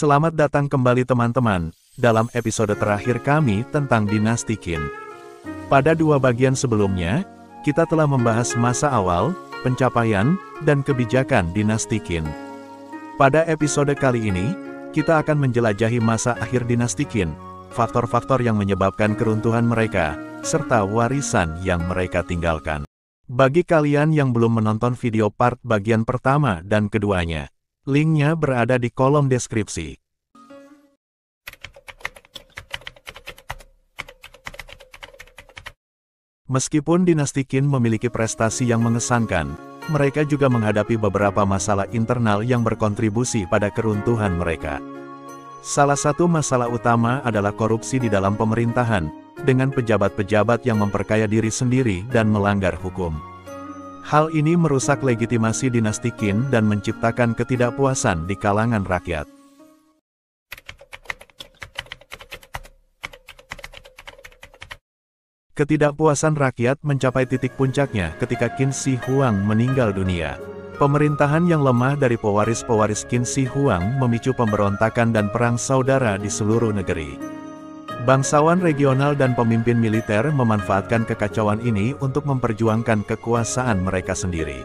Selamat datang kembali teman-teman, dalam episode terakhir kami tentang dinasti Qin. Pada dua bagian sebelumnya, kita telah membahas masa awal, pencapaian, dan kebijakan dinasti Qin. Pada episode kali ini, kita akan menjelajahi masa akhir dinasti Qin, faktor-faktor yang menyebabkan keruntuhan mereka, serta warisan yang mereka tinggalkan. Bagi kalian yang belum menonton video part bagian pertama dan keduanya, linknya berada di kolom deskripsi. Meskipun dinasti Qin memiliki prestasi yang mengesankan, mereka juga menghadapi beberapa masalah internal yang berkontribusi pada keruntuhan mereka. Salah satu masalah utama adalah korupsi di dalam pemerintahan, dengan pejabat-pejabat yang memperkaya diri sendiri dan melanggar hukum. Hal ini merusak legitimasi dinasti Qin dan menciptakan ketidakpuasan di kalangan rakyat. Ketidakpuasan rakyat mencapai titik puncaknya ketika Qin Shi Huang meninggal dunia. Pemerintahan yang lemah dari pewaris-pewaris Qin Shi Huang memicu pemberontakan dan perang saudara di seluruh negeri. Bangsawan regional dan pemimpin militer memanfaatkan kekacauan ini untuk memperjuangkan kekuasaan mereka sendiri.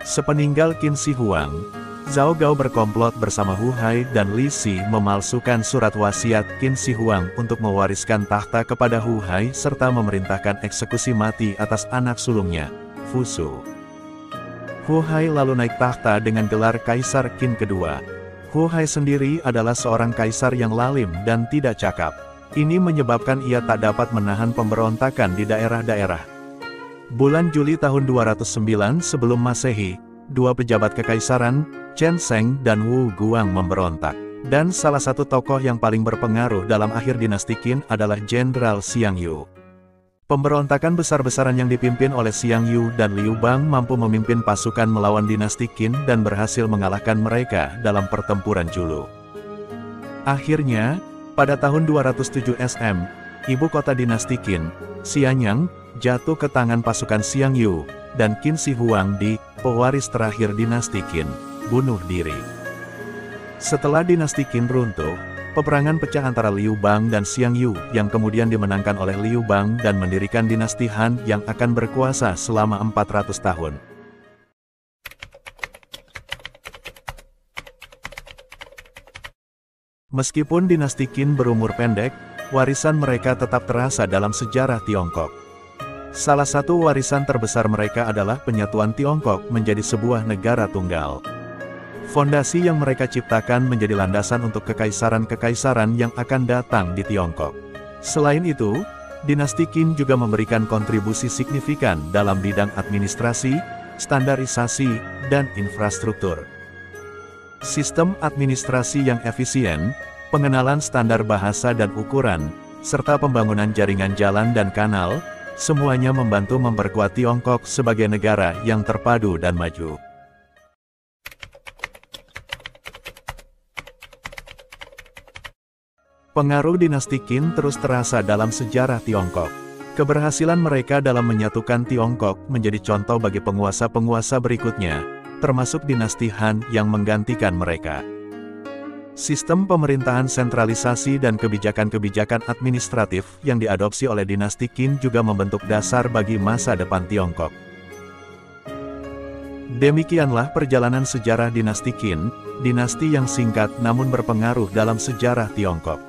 Sepeninggal Qin Shi Huang, Zhao Gao berkomplot bersama Hu Hai dan Li Si memalsukan surat wasiat Qin Shi Huang untuk mewariskan tahta kepada Hu Hai serta memerintahkan eksekusi mati atas anak sulungnya, Fu Su. Hu Hai lalu naik tahta dengan gelar Kaisar Qin kedua. Hu Hai sendiri adalah seorang kaisar yang lalim dan tidak cakap. Ini menyebabkan ia tak dapat menahan pemberontakan di daerah-daerah. Bulan Juli tahun 209 sebelum Masehi, dua pejabat kekaisaran, Chen Sheng dan Wu Guang memberontak. Dan salah satu tokoh yang paling berpengaruh dalam akhir dinasti Qin adalah Jenderal Xiang Yu. Pemberontakan besar-besaran yang dipimpin oleh Xiang Yu dan Liu Bang mampu memimpin pasukan melawan dinasti Qin dan berhasil mengalahkan mereka dalam pertempuran Julu. Akhirnya, pada tahun 207 SM, ibu kota dinasti Qin, Xianyang, jatuh ke tangan pasukan Xiang Yu, dan Qin Shi Huang pewaris terakhir dinasti Qin, bunuh diri. Setelah dinasti Qin runtuh, peperangan pecah antara Liu Bang dan Xiang Yu yang kemudian dimenangkan oleh Liu Bang dan mendirikan dinasti Han yang akan berkuasa selama 400 tahun. Meskipun dinasti Qin berumur pendek, warisan mereka tetap terasa dalam sejarah Tiongkok. Salah satu warisan terbesar mereka adalah penyatuan Tiongkok menjadi sebuah negara tunggal. Fondasi yang mereka ciptakan menjadi landasan untuk kekaisaran-kekaisaran yang akan datang di Tiongkok. Selain itu, dinasti Qin juga memberikan kontribusi signifikan dalam bidang administrasi, standarisasi, dan infrastruktur. Sistem administrasi yang efisien, pengenalan standar bahasa dan ukuran, serta pembangunan jaringan jalan dan kanal, semuanya membantu memperkuat Tiongkok sebagai negara yang terpadu dan maju. Pengaruh dinasti Qin terus terasa dalam sejarah Tiongkok. Keberhasilan mereka dalam menyatukan Tiongkok menjadi contoh bagi penguasa-penguasa berikutnya, termasuk dinasti Han yang menggantikan mereka. Sistem pemerintahan sentralisasi dan kebijakan-kebijakan administratif yang diadopsi oleh dinasti Qin juga membentuk dasar bagi masa depan Tiongkok. Demikianlah perjalanan sejarah dinasti Qin, dinasti yang singkat namun berpengaruh dalam sejarah Tiongkok.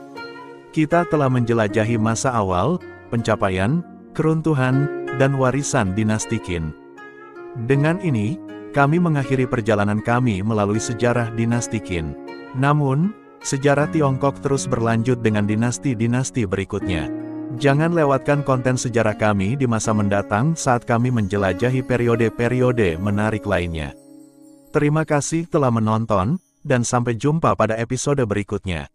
Kita telah menjelajahi masa awal, pencapaian, keruntuhan, dan warisan dinasti Qin. Dengan ini, kami mengakhiri perjalanan kami melalui sejarah dinasti Qin. Namun, sejarah Tiongkok terus berlanjut dengan dinasti-dinasti berikutnya. Jangan lewatkan konten sejarah kami di masa mendatang saat kami menjelajahi periode-periode menarik lainnya. Terima kasih telah menonton, dan sampai jumpa pada episode berikutnya.